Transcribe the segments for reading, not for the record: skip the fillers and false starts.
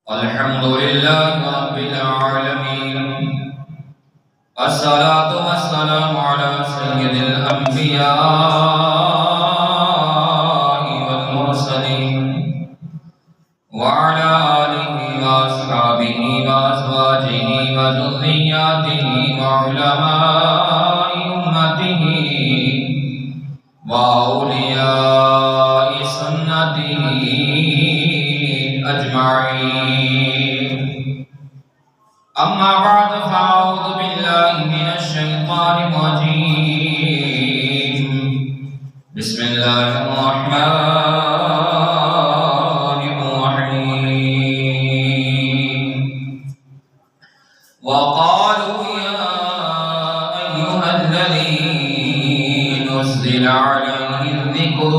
الحمد لله رب العالمين، الصلاة والسلام على سيد الأنبياء والمرسلين وعلى آله وأصحابه وأزواجه وذرياته وعلماء أمته وأولياء سنته أجمعين. أما بعد فأعوذ بالله من الشيطان الرجيم. بسم الله الرحمن الرحيم. وقالوا يا أيها الذي نزل عليه الذكر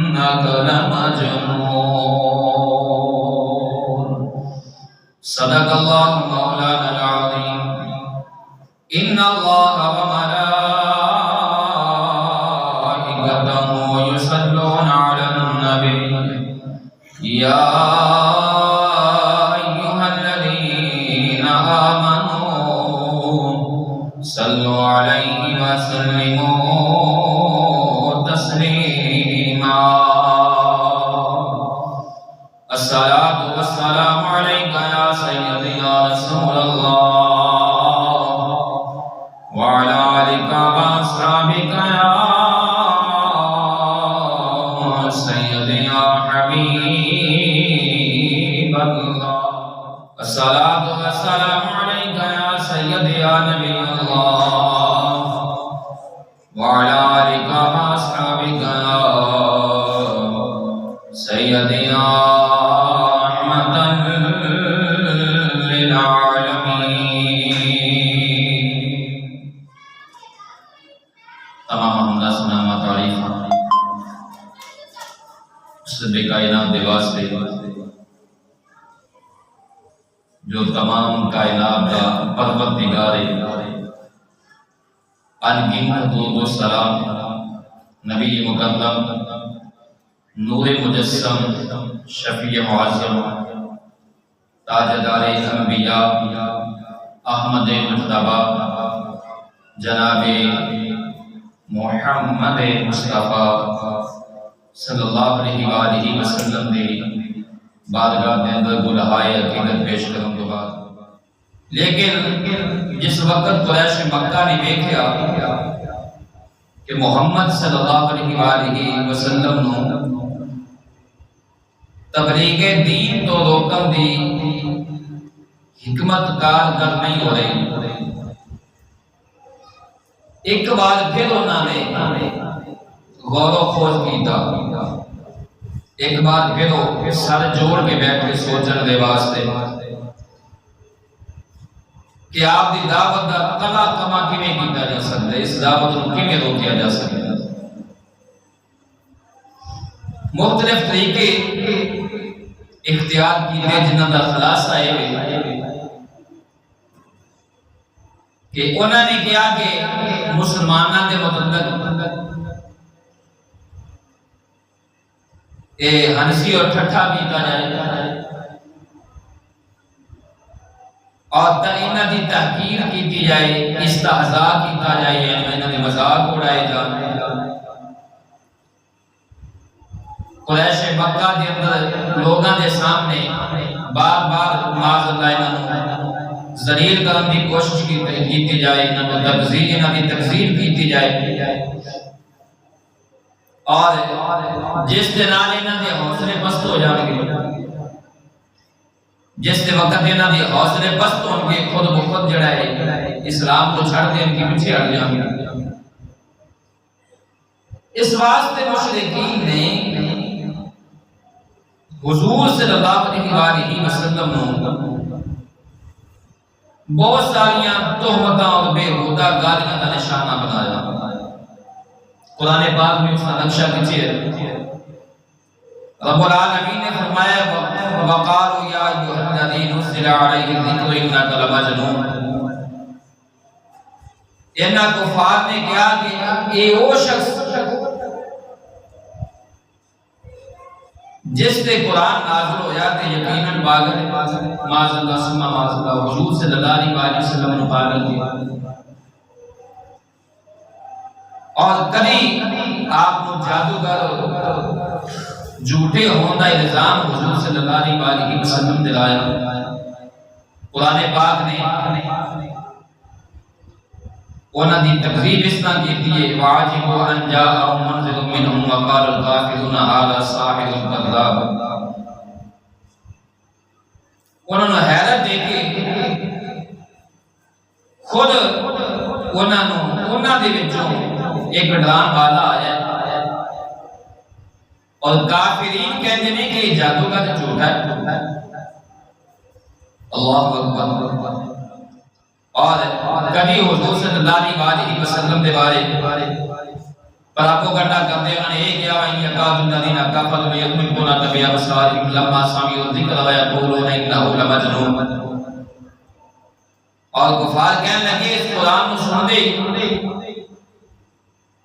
إنك لمجنون. صدق الله مولانا العظيم. إن الله وملائكته يصلون على النبي يا أيها الذين آمنوا صلوا عليه وسلموا تسليما. الصلاة والسلام عليك يا سيدي يا رسول الله وعلى آلك وأصحابك يا سيدي يا حبيب الله. الصلاة والسلام عليك يا سيدي يا نبي الله وعلى آلك وأصحابك يا سيدي يا کائنات دے واسطے جو تمام کائنات کا پروردگار انگنت درود و سلام نبی مکرم نور مجسم شفیع معظم تاجدار انبیاء احمد مجتبی جناب محمد مصطفیٰ صلی اللہ علیہ وآلہ وسلم دے بارگاہ دے اندر گلہائے عقیدت پیش کروں تو بعد لیکن جس وقت قریش مکہ نے دیکھا کہ محمد صلی اللہ علیہ وآلہ وسلم نو تبلیغ دین تو روکن دی حکمت کار کر نہیں ہو رہی، ایک بار پھر انہوں نے غور و خوض کیتا، ایک بار پھر سر جوڑ کے بیٹھ کے سوچن دے واسطے کہ آپ دی دعوت دا کلا کما کیویں کیتا جا سکتا ہے، اس دعوت نو کیویں روکیا جا سکتا ہے۔ مختلف طریقے اختیار کیتے جنہاں دا خلاصہ ہے کہ انہوں نے کیا کہ مسلمانوں کے متعلق ہنسی اور ٹھٹھا کیتا جائے اور انہاں دی تحقیر کیتی جائے، استہزاء کیتا جائے، یعنی انہاں دے مذاق اڑائے جان۔ قریش مکہ دے اندر لوگاں دے سامنے بار بار معاذ اللہ انہاں ذلیل کرن دی کوشش کیتی جائے، انہاں دی تکذیب کیتی جائے اور جس دن انہاں دے حوصلے پست ہو جان گے، جس دے وقت انہاں دے حوصلے پست ہون گے، خود بخود جڑا ہے اسلام کو چھڑ کے ان کے پیچھے ہٹ جائیں گے۔ اس واسطے مشرکین نے حضور صلی اللہ علیہ وآلہ وسلم نے بہت ساریاں تہمتاں اور بےہودہ گالیاں کا نشانہ بنایا۔ قرآن پاک میں اس کا نقشہ کھینچے رب العالمین نے فرمایا وقالوا یا ایھا الذی نزل علیہ الذکر انک لمجنون۔ انہاں کفار نے کہا کہ اے وہ شخص جس تے قرآن نازل ہویا تے یقیناً پاگل معاذ اللہ سما معاذ اللہ حضور صلی اللہ علیہ وسلم نے پاگل کیا اور کبھی آپ کو جادوگر جھوٹے ہونے کا الزام حضور صلی اللہ علیہ وسلم دلایا قرآن پاک نے انہاں دی تقریب اس طرح کیتی ہے واجب ان جاء منذر منهم وقال الكافرون هذا ساحر كذاب انہوں نے حیرت دے کے خود انہاں دے وچوں ایک ڈران والا آیا اور کافرین کہتے ہیں کہ جادو کا جھوٹا ہے اللہ اکبر اور کبھی حضور صلی اللہ علیہ وسلم دے بارے پر آپ کو گنڈا کرتے ہیں انہوں نے ایک کیا وَإِنْ يَكَادُ الَّذِينَ كَفَرُوا لِيُزْلِقُونَكَ بِأَبْصَارِهِمْ لَمَّا سَمِعُوا الذِّكْرَ وَيَقُولُونَ إِنَّهُ لَمَجْنُونٌ اور کفار کہنے لگے اس قرآن کو سن دے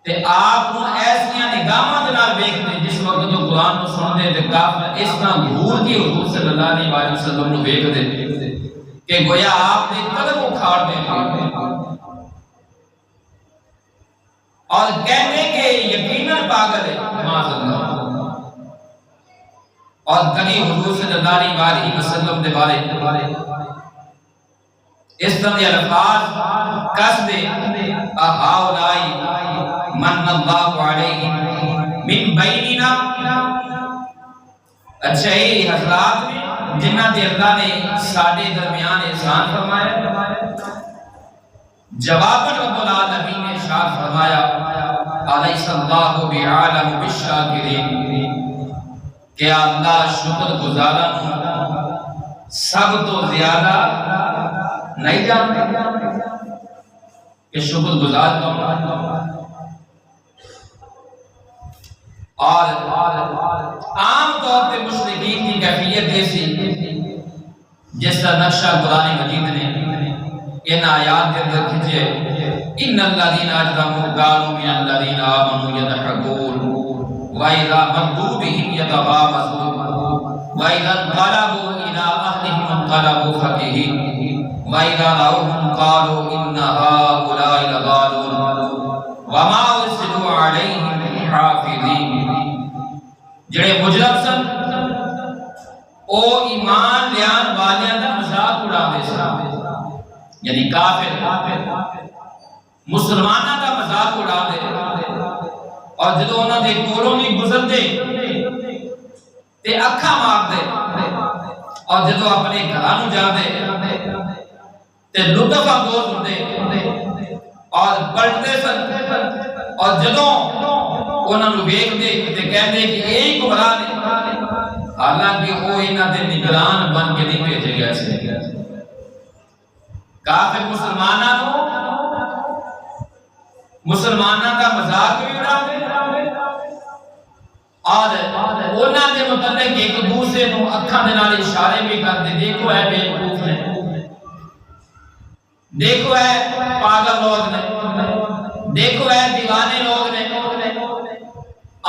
تے آپ کو ایسیاں نگاہاں دے نال ویکھدے جس وقت جو قرآن کو سن دے تے کافر اس طرح گھور کے حضور صلی اللہ علیہ وسلم کو ویکھدے کہ گویا آپ نے قدم اکھاڑ دے اور کہنے کے یقیناً پاگل ہے معاذ اللہ اور کبھی حضور صلی اللہ علیہ وسلم دے بارے اس طرح کے الفاظ کس دے اہاؤلائی من اللہ علیہ من بیننا اچھا یہ حضرات میں جنہ دے اللہ نے ساڑھے درمیان احسان فرمایا جواب رب العالمین نے شاہ فرمایا علیہ اللہ بعالم بالشاکرین کہ اللہ شکر گزارن سب تو زیادہ نہیں جانتے کہ شکر گزار کون اور عام طور پہ مشرکین کی کیفیت ایسی جس کا نقشہ قرآن مجید نے ان آیات کے اندر کھینچے ان الذین اجرموا كانوا من الذین آمنوا يضحكون وَإِذَا مَرُّوا بِهِمْ يَتَغَامَزُونَ وَإِذَا انقلبوا إِلَىٰ أَهْلِهِمْ انقلبوا فَكِهِينَ وَإِذَا رَأَوْهُمْ قَالُوا إِنَّ هَٰؤُلَاءِ لَضَالُونَ وَمَا أُرْسِلُوا عَلَيْهِمْ حَافِظِينَ جڑے مجرم سن او ایمان لیان والیاں دا مذاق اڑاندے سن یعنی کافر مسلماناں دا مذاق اڑاندے اور جدوں انہاں دے کولوں نہیں گزردے تے اکھاں ماردے اور جدوں اپنے گھراں نوں جاندے تے لطف اندوز ہوندے اور پلٹدے سن اور جدوں انہاں نوں ویکھدے تے کہندے کہ اے گمراہ نے حالانکہ وہ انہاں دے نگران بن کے نہیں بھیجے گئے سی کافر مسلماناں دا مذاق بھی اڑاندے اور انہاں دے متعلق ایک دوسرے نوں اکھاں دے نال اشارے بھی کردے دیکھو اے بیوقوف نے دیکھو اے پاگل لوگ نے دیکھو اے دیوانے لوگ نے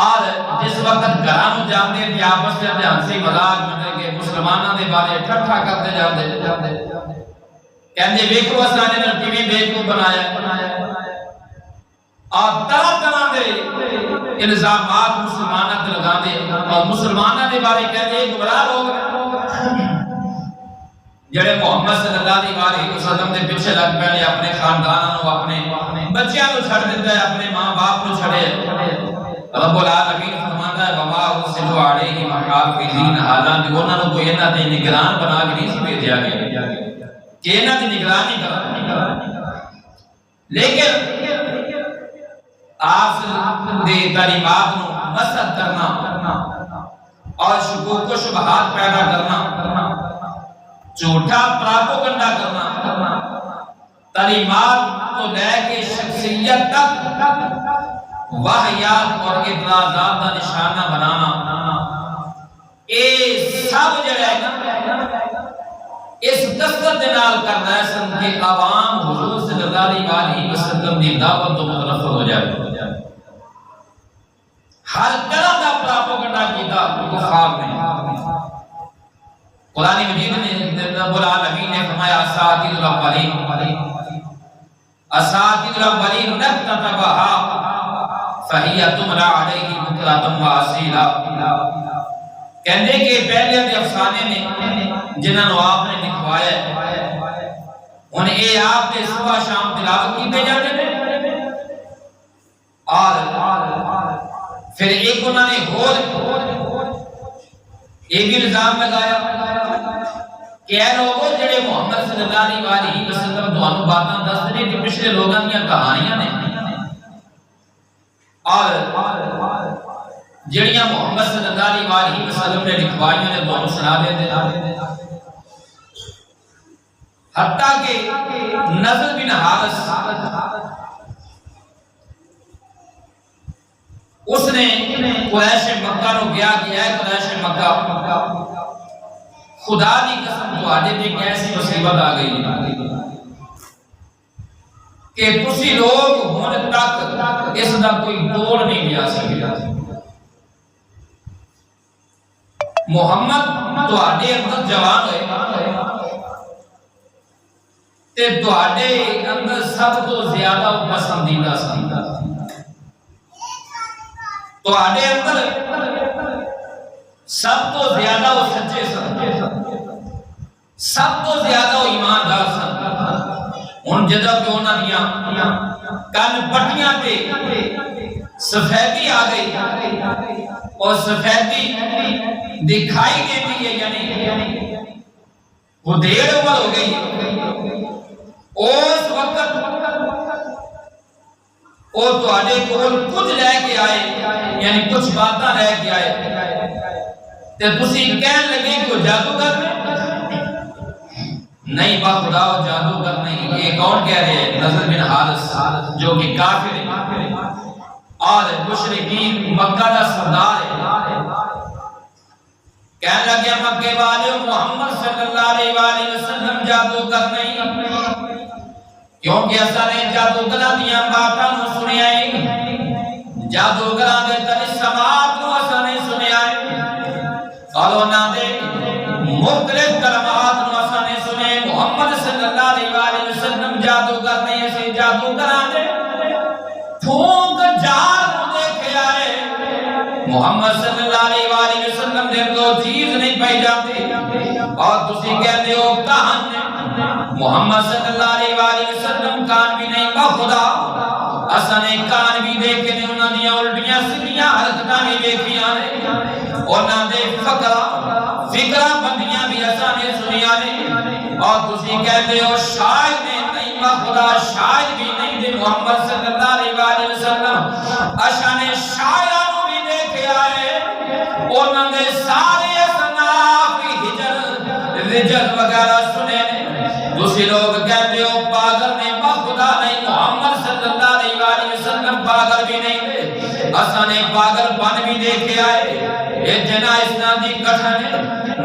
اور جس وقت گھراں نوں جاندے تے آپس وچ ہنسی مذاق مطلب کہ مسلماناں دے بارے ٹھٹھا کرتے جاندے کہندے ویکھو اساں نے کیویں بیوقوف بنایا اور طرح طرح دے الزامات مسلماناں تے لگاندے اور مسلماناں دے بارے کہندے گمراہ لوگ جڑے محمد صلی اللہ علیہ وسلم دے پیچھے لگ پے نے اپنے خانداناں نوں اپنے بچیاں نوں چھڑ دیندا ہے اپنے ماں باپ نوں چھڑے رب العالمین فرماندا ہے وما ارسلوا علیہم حافظین حالانکہ انہاں نوں کوئی انہاں دے نگران بنا کے نہیں بھیجا گیا کہ انہاں دی نگرانی کرن لیکن آپ دے تعلیمات نوں نصرت کرنا اور شکوک و شبہات پیدا کرنا جھوٹا پراپوگنڈا کرنا تعلیمات تو لے کے شخصیت تک واہیات اور اعتراضات کا نشانہ بنانا اے سب جڑا ہے نا اس کثرت دے نال کرنا ہے سن کہ عوام حضور صلی اللہ علیہ وسلم دی دعوت تو متنفر ہو جائے ہر طرح کا کو گنڈا کیتا کفار نے. قرآن مجید نے رب العالمین نے فرمایا اساطیر الاولین اساطیر الاولین نکتتبها فہی تملا علیہ بکرۃ واصیلا. کہندے کہ پہلے دے افسانے نے جنہاں نو آپ نے لکھوایا ہن اے آپ دے صبح شام تلاوت کیتے جاندے نے. اور پھر ایک انہوں نے ایک بھی الزام لگایا کہ اے لوگوں جڑے محمد صلی اللہ علیہ وسلم تانوں باتاں دس دے کہ پچھلے لوگاں دیاں کہانیاں نے اور جڑیاں محمد صلی اللہ علیہ وسلم نے لکھوائیاں نے تانوں سنا دے. حتیٰ کہ نضر بن حارث اس نے قریش مکہ نو گیا کہ اے قریش مکہ خدا دی قسم تواڈے تے کیسی مصیبت آ گئی کہ تسی لوگ ہن تک اس دا کوئی توڑ نہیں لیا سکے. محمد تواڈے اندر جوان ہوئے تے تواڈے اندر سب تو زیادہ پسندیدہ سن. تو آڈے اندر سب تو زیادہ وہ سچے سن, سب تو زیادہ وہ ایماندار سن. ان جدہ کہ انہوں نے کن پٹیاں پہ سفیدی آ گئی اور سفیدی دکھائی دیتی ہے, یعنی وہ دیر عمر ہو گئی. اس وقت اور تو آنے کول کچھ لے کے آئے, یعنی کچھ باتاں لے کے آئے تے تسی کہن لگے کہ وہ جادوگر نہیں. با خدا وہ جادوگر نہیں. یہ کون کہہ رہے ہیں؟ نضر بن حارث جو کہ کافر ہے اور مشرکین مکہ دا سردار ہے. کہنے لگے مکے والے محمد صلی اللہ علیہ وسلم جادوگر نہیں, کیونکہ ایسا نے جادوگراں دیاں باتاں نو سنیا ہے, جادوگراں دے تلسمات نو ایسا نہیں سنیا ہے, اور انہاں دے مختلف کلمات نو ایسا نہیں سنے. محمد صلی اللہ علیہ وسلم جادوگر نہیں, ایسے جادوگراں دے پھونک جار نو دیکھے آئے. محمد صلی اللہ علیہ وسلم دے دو چیز نہیں پائی جاتی اور تسی کہتے ہو کہاں نے. محمد صلی اللہ علیہ وسلم کان بھی نہیں با خدا اسا نے کان بھی دیکھے نے, انہاں دیاں الٹیاں سیدھیاں حرکتاں بھی دیکھیاں نے, انہاں دے فکرہ بندیاں بھی اسا نے سنیاں نے. اور تسی کہتے ہو شاید نہیں با خدا, شاید بھی نہیں دے محمد صلی اللہ علیہ وسلم اسا نے شاعروں بھی دیکھے آئے, انہاں دے سارے اصناف ہجر رجل وغیرہ سنے نے. دوسری لوگ کہتے ہو پاگل نے با خدا نہیں, محمد صلی اللہ علیہ وسلم پاگل بھی نہیں دے, اسا نے پاگل پن بھی دیکھے آئے. یہ جنا اسنادی کٹھن ہے,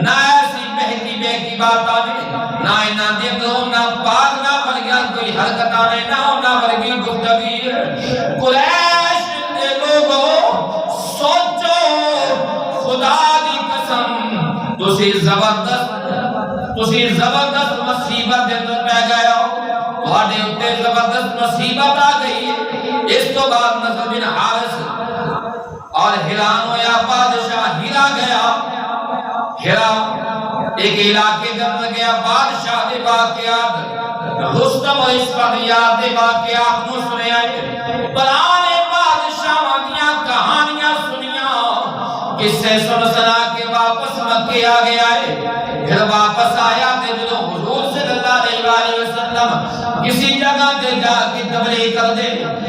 نہ ایسی بہتی بہتی بات آنے, نہ انہاں دیکھو نہ پاک نہ بلگیا کوئی حرکت آنے, نہ انہاں بلگی گفتگی ہے. قریش دے لوگوں سوچو خدا دی قسم تسی زبردست مصیبت دے اندر پہ گئے ہو, تہاڈے اوتے زبردست مصیبت آ گئی ہے. اس تو بعد نضر بن حارث اور ہیران ہویا بادشاہ ہیرا گیا. ہیرا ایک علاقے کے اندر گیا, بادشاہ دے واقعات رستم و اسفہیات دے واقعات نو سنے آئے, پرانے بادشاہاں دیاں کہانیاں سنیاں, قصے سن سنا کے واپس مکے آ گیا ہے. پھر واپس آیا کہ جو حضور صلی اللہ علیہ وسلم کسی جگہ دے جا کے تبلیغ کر دے,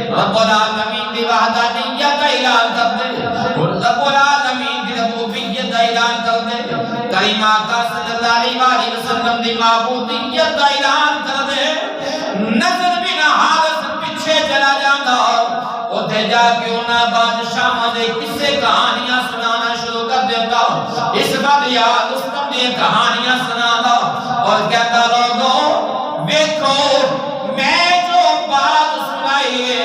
رب العالمین دی وحدانیت کا اعلان کر دے, رب العالمین دی ربوبیت کا اعلان کر دے, کریم آقا صلی اللہ علیہ وسلم دی معبودیت کا اعلان کر دے. نضر بن حارث پیچھے چلا جانا, اوتھے جا کے انہاں بادشاہاں دے قصے کہانیاں سنانا شروع کر دیتا. اس بعد یا رستم دی کہانیاں سنانا اور کہتا لوگوں ویکھو میں جو بات سنائی ہے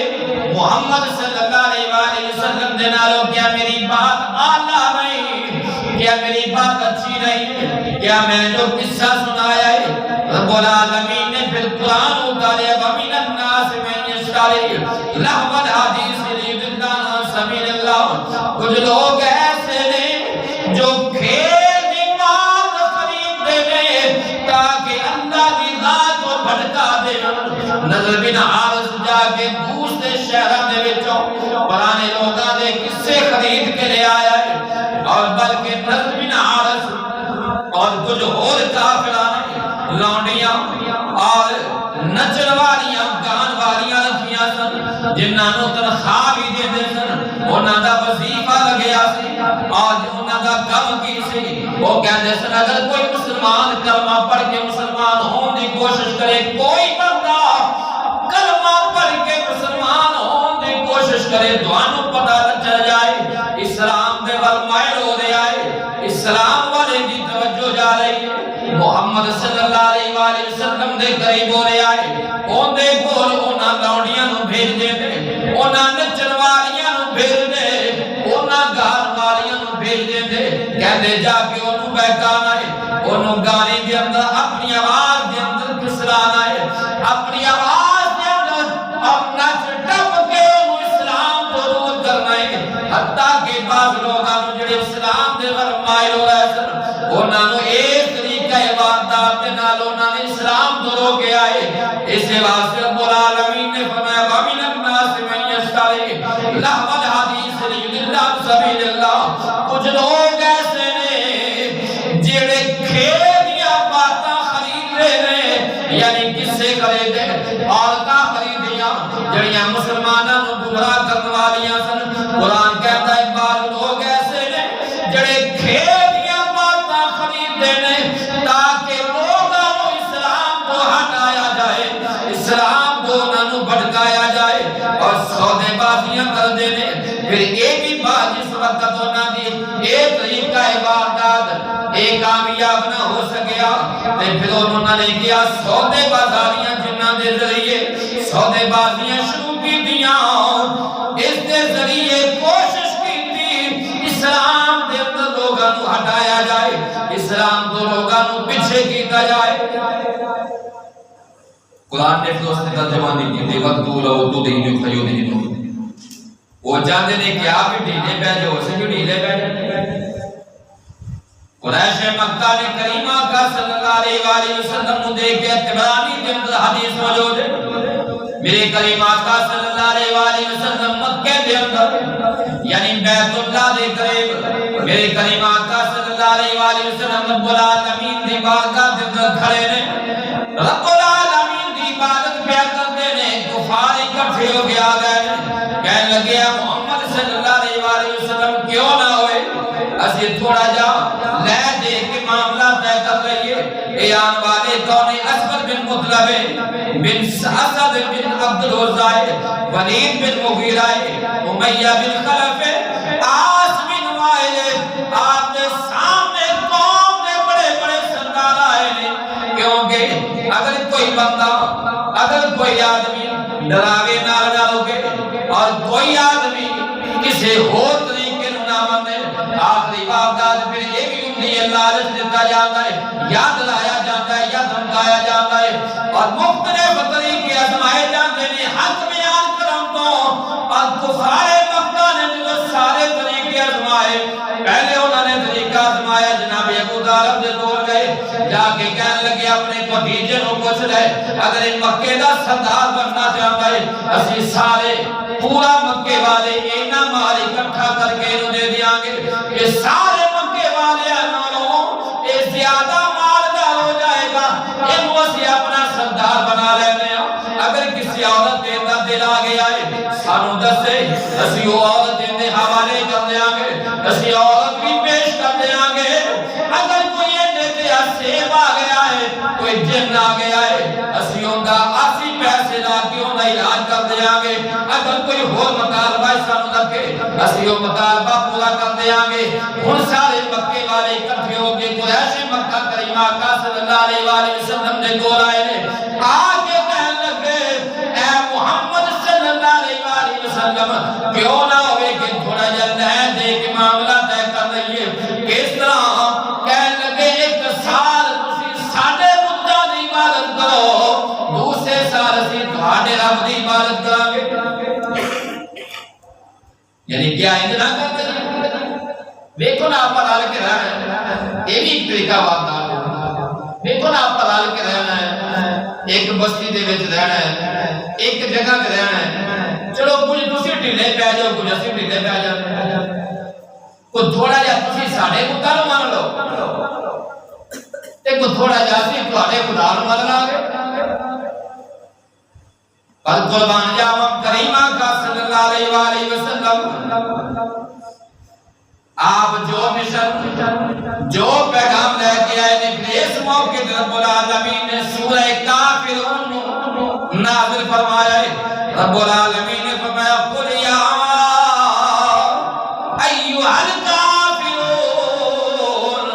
محمد صلی اللہ علیہ وسلم دے نالوں کیا میری بات آلہ نہیں، کیا میری بات اچھی نہیں، کیا میں جو قصہ سنایا ہے رب العالمین نے پھر قرآن اتارے وَمِنَ النَّاسِ مَن يَشْتَرِي لَهْوَ الْحَدِيثِ لِيُضِلَّ عَن سَبِيلِ اللَّهِ۔ کچھ لوگ ایسے نے جو کھیل دی بات خریدتے ہیں تاکہ اللہ کی ذات کو بھٹکا دے۔ نظر بن حارث جا کے دوسرے شہروں دے وچوں پرانے لوگاں دے قصے خرید کے لے آیا ہے، اور بلکہ نظر بن حارث اور کچھ اور کافران لونڈیاں اور نچن والیاں گان والیاں رکھیاں سن، جنہاں نوں تنخواہ بھی دے دے سن، انہاں دا وظیفہ لگیا سی، اور انہاں دا کم کی سی، وہ کہندے سن اگر کوئی مسلمان کلمہ پڑھ کے مسلمان ہون دی کوشش کرے، کوئی بندہ کلمہ پڑھ کے مسلمان ہون دی کوشش کرے، دوانوں پتہ چل جائے اسلام دے ول مائل ہو رہا ہے، اسلام والے دی توجہ جا رہی ہے، محمد صلی اللہ علیہ وآلہ وسلم دے قریب ہو رہا ہے، ان دے کول انہاں لونڈیاں نوں بھیج دے دے، انہاں نچن والیاں نوں بھیج دے، انہاں گان والیاں نوں بھیج دے دے، کہندے جا کے انہوں بہکانا ہے، انہوں گانے دے اندر اپنی آواز دے اندر پسرانا ہے، اپنی آواز دے اندر اپنا ٹپ کے انہوں اسلام کو دور کرنا ہے، حتیٰ کہ بعض لوگاں نوں جڑے اسلام دے ور مائل ہو رہے سن، انہاں نوں ایک طریقہ عبادت دے نال انہاں نے اسلام تو روکے آئے۔ اس واسطے رب العالمین نے فرمایا وَمِنَ النَّاسِ مَن يَشْتَرِي لَهْوَ الْحَدِيثِ لِيُضِلَّ عَن سَبِيلِ اللَّهِ۔ کچھ لوگ ایسے نے جڑے کھیل دیا باتاں خرید رہے ہیں، یعنی قصے خریدے، عورتاں خریدیاں جڑیاں مسلماناں نوں گمراہ کرنے والیاں سن۔ قرآن کہتا ہے بعض لوگ ایسے نے جڑے کھیل دیا باتاں خریدے نے تاکہ لوگاں نوں اسلام کو ہٹایا جائے، اسلام کو انہاں نوں بھٹکایا جائے، اور سودے بازیاں کر دے نے۔ پھر ایک ہی بات جس وقت انہاں دی ایک طریقہ عبادت ایک کامیاب نہ ہو سکیا، تے پھر انہوں نے کیا سودے بازاریاں جنہاں دے ذریعے سودے بازیاں شروع کی دیاں، اس دے ذریعے کوشش کی تھی اسلام دے اندر لوگاں نوں ہٹایا جائے، اسلام کو لوگاں نوں پیچھے کیتا جائے۔ قرآن نے پھر اس نے ترجمہ دی کہ وَقْتُ لَوْ تُدْهِنُ فَيُدْهِنُ۔ وہ جاندے نے کہ آپ ہی ڈھیلے پہ جو اسے جو ڈھیلے پہ قریش مکہ نے کریم آقا صلی اللہ علیہ وآلہ وسلم نو دیکھ کے طبرانی کے اندر حدیث موجود ہے، میرے کریم آقا صلی اللہ علیہ وآلہ وسلم مکہ کے اندر یعنی بیت اللہ دے قریب میرے کریم آقا صلی اللہ علیہ وآلہ وسلم رب العالمین دی بارگاہ دے اندر کھڑے نے، رب العالمین دی عبادت پہ کرتے نے، کفار اکٹھے ہو گیا گئے کہنے لگے محمد صلی اللہ علیہ وآلہ وسلم کیوں نہ ہوئے اسے تھوڑا جا لے دے کے معاملہ طے کر رہی ہے۔ ایان والے کون اسود بن مطلب بن اسد بن عبد العزائے ولید بن مغیرہ امیہ بن خلف آس بن وائل آپ نے سامنے قوم نے بڑے بڑے سردار آئے نے، کیونکہ اگر کوئی بندہ اگر کوئی آدمی ڈراوے نال ڈالو گے اور کوئی آدمی کسی اور طریقے نہ مانے، آخری واقعات پھر ایک ہی لالچ دیتا جاتا ہے، یا دلایا جاتا ہے یا دھمکایا جاتا ہے، اور مختلف طریقے آزمائے جاتے ہیں حق بیان کرم تو، اور کفار مکہ نے جو سارے طریقے آزمائے، پہلے انہوں نے طریقہ آزمایا جناب ابو طالب دے دور گئے، جا کے کہنے لگے اپنے بھتیجے نوں پوچھ لے اگر ان مکے دا سردار بننا چاہتا ہے اسی سارے پورا مکے والے اینا مال اکٹھا کر کے انہوں دے دیاں گے کہ سارے مکے والے انہوں اے زیادہ مالدار ہو جائے گا، انہوں اسی اپنا سردار بنا لینے ہیں۔ اگر کسی عورت دے دا دل آگے آئے سانو دسے اسی عورت دے حوالے کر دیاں گے، اسی عورت بھی پیش کر دیاں گے۔ اگر کوئی سیب آ گیا ہے کوئی جن آ گیا ہے اسی ہوندہ آسی پیسے لا کے ہوندہ علاج کر دیا گے، اگر کوئی ہو مطالبہ سانو رکھے اسی ہو مطالبہ پورا کر دیا گے۔ ہن سارے مکے والے اکٹھے ہو کے قریش مکہ کریم آقا صلی اللہ علیہ وآلہ وسلم نے کول آئے نے، آگے کہنے لگے اے محمد صلی اللہ علیہ وآلہ وسلم کیوں نہ ہوئے کہ کرو دوسرے سال اسی تہاڈے رب دی عبادت کرانگے. یعنی کیا انجنا کرتے ہیں دیکھو نا آپ پلال کے رہنا ہے. یہ بھی ایک طریقہ واردار ہے. دیکھو نا آپ پلال کے رہنا ہے, ایک بستی دے وچ رہنا ہے, ایک جگہ تے رہنا ہے. چلو کچھ تسی ڈھیلے پہ جاؤ, کچھ اسی ڈھیلے پہ جاؤ, کو تھوڑا جا تسی ساڈے خدا نوں مان لو تے کو تھوڑا جا اسی تہاڈے خدا نوں مان لاں گے. پر قربان جاواں کریم آقا صلی اللہ علیہ وآلہ وسلم آپ جو مشن جو پیغام لے کے آئے نے اس موقع رب العالمین نے سورہ کافرون نازل فرمایا ہے. رب العالمین نے فرمایا قل یا ایھا الکافرون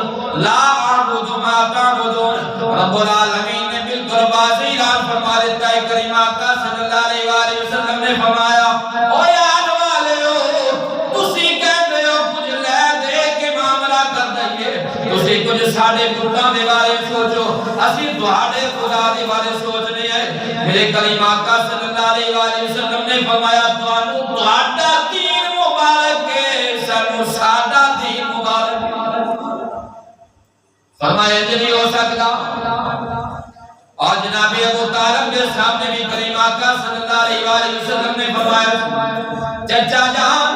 لا اعبد ما تعبدون. رب العالمین نے بالکل واضح اعلان فرما دیتا ہے. کریم آقا صلی اللہ علیہ وآلہ وسلم نے فرمایا او یار والےو تسی کہندے ہو کچھ لے دے کے معاملہ کر دئیے, تسی کچھ ساڈے بتاں دے بارے سوچو, اسی تہاڈے خدا دے بارے سوچنے ہیں. میرے کریم آقا صلی اللہ علیہ وآلہ وسلم نے فرمایا تانوں تہاڈا دین مبارک ہے, سانوں ساڈا دین مبارک ہے. فرمایا نہیں ہو سکتا. اور جناب ابو طالب کے سامنے بھی کریم آقا صلی اللہ علیہ وآلہ وسلم نے فرمایا چچا جان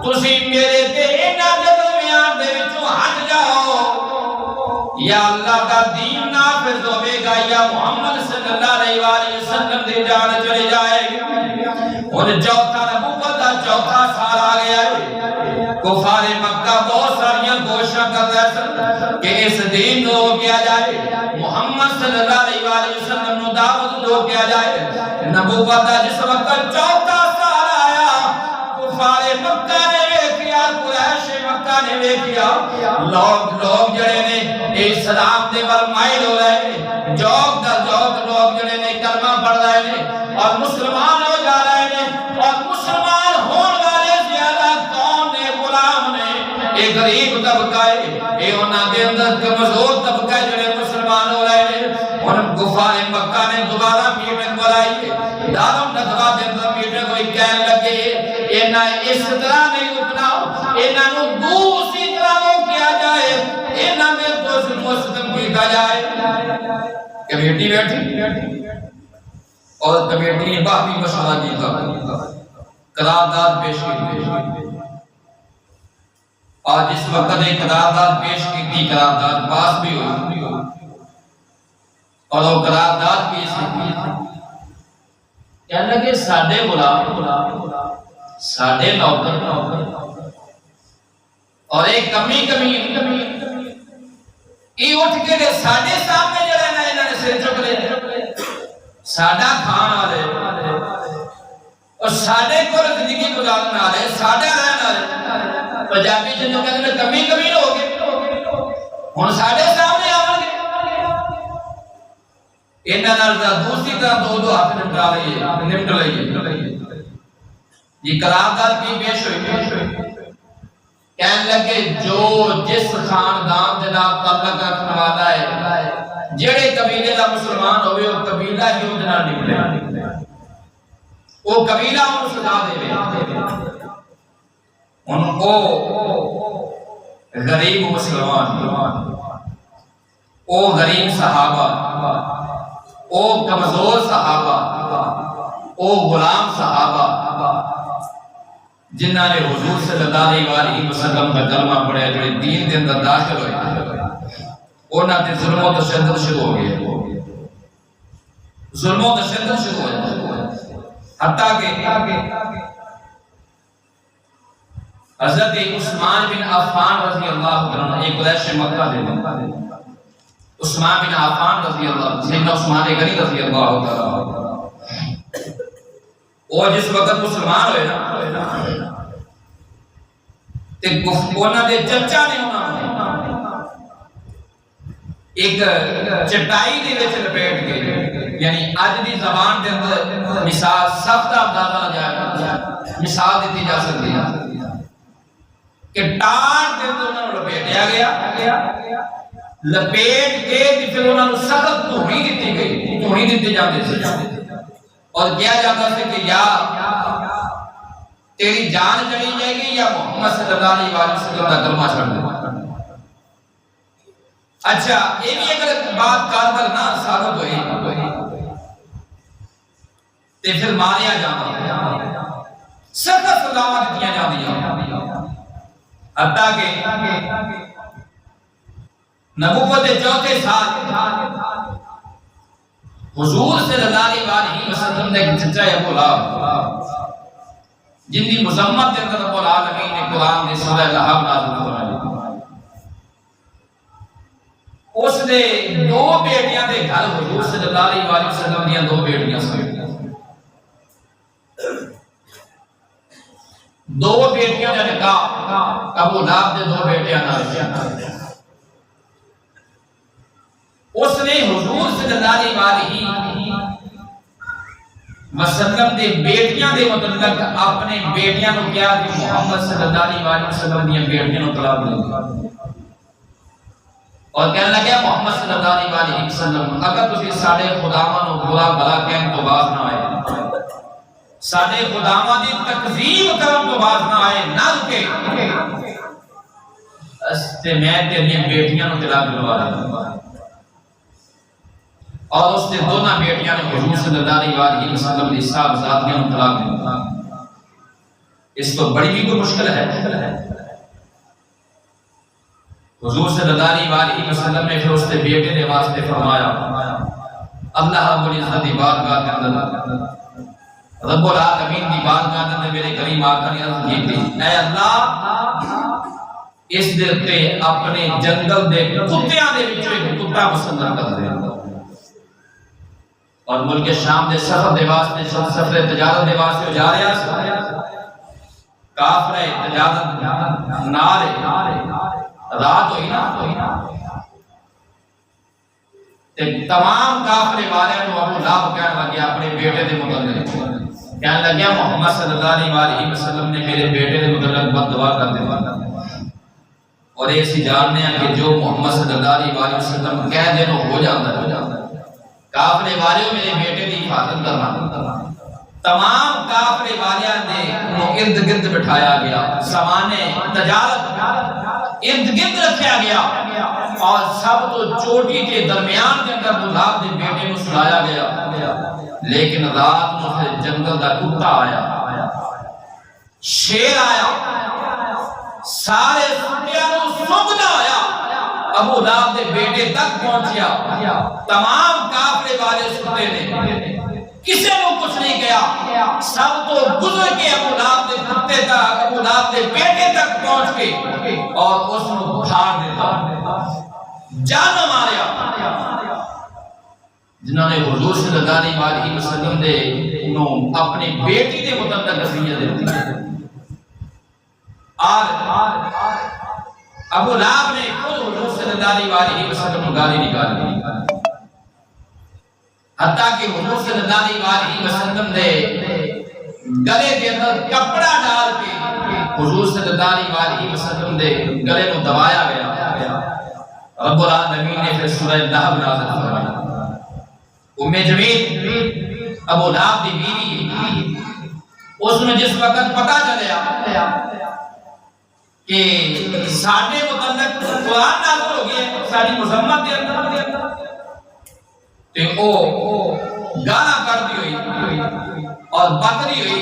تسی میرے تے انہاں دے درمیان دے وچوں ہٹ جاؤ, یا اللہ کا دین نافذ ہوے گا یا محمد صلی اللہ علیہ وآلہ وسلم دی جان چلی جائے گی. ان چوتھا نبوت دا چوتھا سال آ گیا ہے. کفار مکہ بہت ساریاں کوششاں کر رہے سن کہ اس دین کو کیا جائے, محمد صلی اللہ علیہ وآلہ وسلم نو دعوت دو کیا جائے. نبوت دا جس وقت چوتھا سال آیا کفار مکہ نے ویکھیا, قریش مکہ نے ویکھیا لوگ جڑے نے اسلام دے ول مائل ہو رہے ہیں, جوگ در جوگ لوگ جڑے نے کلمہ پڑھ رہے ہیں اور مسلمان ہو جا رہے ہیں. اور مسلمان ہون والے زیادہ کون نے, غلام نے, ایک غریب طبقہ ہے, اے انہاں دے اندر کمزور طبقہ جڑے مسلمان ہو رہے ہیں. ان کفار مکہ نے دوبارہ میٹنگ بلائی, دارم ندوہ دے اندر میٹنگ ہوئی. کہنے لگے انہاں اس طرح نہیں رکنا, انہاں نو دوسری طرح وہ کیا جائے, انہاں میں دوسری مسلم کیا جائے. کمیٹی بیٹھی اور کمیٹی نے باقی مشورہ کیا, قرارداد پیش کی. اور جس وقت ایک قرارداد پیش کی تھی, قرارداد پاس بھی ہوئی اور وہ قرارداد کی سی. کہنے لگے ساڈے غلام ساڈے نوکر اور ایک کمی یہ اٹھ کے دے ساڈے سامنے جڑا نا انہاں نے سر چک لے, ساڈا کھان والے اور ساڈے کول زندگی گزارن والے, ساڈا رہن والے. پنجابی جنوں کہندے نے کمی ہو گئے, ہن ساڈے سامنے آون گے. انہاں نال دوسری طرح دو ہاتھ نمٹ لئیے. یہ قرارداد کی پیش ہوئی. کہنے لگے جو جس خاندان دے نال تعلق رکھنے والا ہے, جڑے قبیلے دا مسلمان ہوئے وہ قبیلہ ہی اودے نال نکلے, وہ قبیلہ انہوں سزا دے. ان کو غریب مسلمان, او غریب صحابہ, او کمزور صحابہ, او غلام صحابہ جنہاں نے حضور صلی اللہ علیہ وسلم کا کلمہ پڑھا, جو دین کے اندر داخل ہوئے, انہاں تے ظلم و تشدد شروع ہو گئے. ظلم و تشدد شروع ہو گئے, حتیٰ کہ حضرت عثمان بن عفان رضی اللہ عنہ, ایک قریش مکہ دے, عثمان بن عفان رضی اللہ, سیدنا عثمان غنی رضی اللہ عنہ, وہ جس وقت مسلمان ہوئے نا تے انہاں دے چچا نے انہاں ایک چٹائی دے وچ لپیٹ کے, یعنی اج دی زبان دے اندر مثال سخت اندازہ جائے مثال دیتی جا سکتی ہے کہ ٹار دے اندر انہاں نوں لپیٹیا گیا لپیٹ کے پھر انہوں نے سخت دھوئی دیتی گئی، دھوئی دیتے جاتے سے اور کیا جاتا سے کہ یا تیری جان چلی جائے گی یا محمد صلی اللہ علیہ وسلم کا کلمہ چھوڑ دے۔ اچھا یہ بھی اگر بات کارگر نہ ثابت ہوئی تے پھر ماریا جانا، سخت سزاواں دتیاں جاندیاں، حتیٰ کہ نبوت کے چوتھے سال حضور صلی اللہ علیہ وسلم نے چچا ابو لہب جن کی مذمت کے اندر رب العالمین نے قرآن میں سورہ لہب نازل فرمائی، اس نے دو بیٹیاں دے گھر حضور صلی اللہ علیہ وسلم دیا دو بیٹیاں سن، دو بیٹیاں کا نکاح ابو لہب دے دو بیٹیاں نال، اس نے حضور صلی اللہ علیہ وسلم دے بیٹیاں دے متعلق اپنے بیٹیاں کو کیا کہ محمد صلی اللہ علیہ وسلم دی بیٹیاں کو طلاق دے دو، اور کہنے لگا محمد صلی اللہ علیہ وسلم اگر تسی ساڈے خداواں نو برا بھلا کہن تو باز نہ آئے، ساڈے خداواں دی تکذیب کرن تو باز نہ آئے، نہ رکے تے میں تیری بیٹیاں نو طلاق دلوا دوں، اور اس نے دونوں بیٹیاں نے حضور صلی اللہ علیہ وسلم کی صاحبزادیاں کو طلاق دی۔ اس تو بڑی بھی کوئی مشکل ہے؟ حضور صلی اللہ علیہ وسلم نے پھر اس کے بیٹے کے واسطے فرمایا، اللہ رب العزت کی بارگاہ کے اندر، رب العالمین کی بارگاہ کے اندر میرے کریم آقا نے عرض کی تھی، اے اللہ اس دے تے اپنے جنگل دے کتیاں دے وچوں ایک کتا مسلط کر دے، اور ملک شام دے سفر دے واسطے سفر تجارت دے واسطے جا رہا سی، کافر تجارت نارے رات ہوئی نا تے تمام کافر والے نو ابو لہب کہنے لگے اپنے بیٹے دے متعلق، کہنے لگا محمد صلی اللہ علیہ وسلم نے میرے بیٹے دے متعلق بد دعا کر دی، اور ایسی جاننے ہیں کہ جو محمد صلی اللہ علیہ وسلم کہہ دے نو ہو جاتا ہے، کافر والیوں میرے بیٹے کی حفاظت کرنا، تمام کافر والیاں نے انہوں ارد گرد بٹھایا گیا، سامانے تجارت ارد گرد رکھیا گیا، اور سب تو چوٹی کے درمیان کے اندر ابو لہب دے بیٹے کو سلایا گیا، لیکن رات کو پھر جنگل دا کتا آیا، شیر آیا، سارے سٹیاں کو سونگدا آیا، ابو لہب دے بیٹے تک پہنچیا، تمام کافر والے ستے نے کسی کو کچھ نہیں کیا، سب تو گزر کے ابو لہب دے کتے تک، ابو لہب دے بیٹے تک پہنچ کے اور اس کو پھاڑ دیتا، جان ماریا، جنہوں نے حضور صلی اللہ علیہ وسلم دے اپنی بیٹی دے متعلق نصیحت دی، اور ابو لہب نے خود حضور صلی اللہ علیہ وسلم کو گالی نکال دی، حتیٰ کہ حضور صلی اللہ علیہ وسلم نے گلے کے اندر کپڑا ڈال کے حضور صلی اللہ علیہ وسلم نے گلے کو دبایا گیا، رب العالمین نے پھر سورہ لہب نازل فرمائی، ام جمیل ابو لہب کی بیوی، اس میں جس وقت پتہ چلیا کہ ساڈے متعلق قرآن نازل ہو گیا ساری مذمت کے اندر، تے او گانا کرتی ہوئی اور بکری ہوئی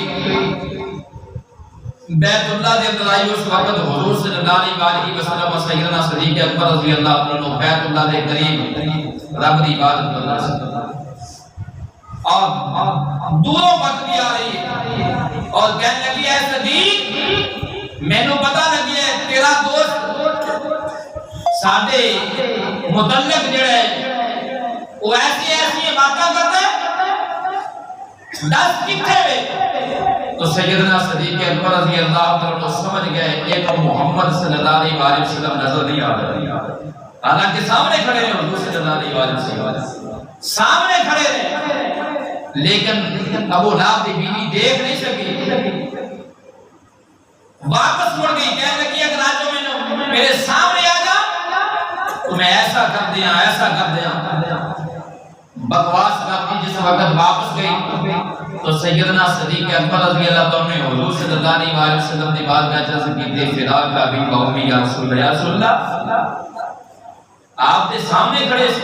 بیت اللہ دے اندر آئی، اس وقت حضور صلی اللہ علیہ وسلم سیدنا صدیق اکبر رضی اللہ عنہ بیت اللہ دے قریب رب دی عبادت کر رہے ہیں، اور دوروں بکری آ رہی ہے اور کہنے لگی ہے صدیق مینوں پتہ لگی ہے تیرا دوست ساڈے متعلق جڑا ہے وہ ایسی باتیں کرتا ہے، دس کتنے ہوئے؟ تو سیدنا صدیق اکبر رضی اللہ عنہ سمجھ گئے ایک محمد صلی اللہ علیہ وسلم نظر نہیں آ رہا، حالانکہ سامنے کھڑے ہیں حضور صلی اللہ علیہ وسلم، سامنے کھڑے ہیں، لیکن ابو لہب کی بیوی دیکھ نہیں سکی، واپس مڑ گئی، کہنے لگی اگر آج میرے سامنے آ جا تمہیں ایسا کر دیا بکواس کرتی. جس وقت واپس گئی تو سیدنا صدیق اکبر رضی اللہ عنہ نے حضور صلی اللہ علیہ وسلم کی بات کا چاہ سکتے فراق کا بھی قومی یا رسول اللہ آپ کے سامنے کھڑے سے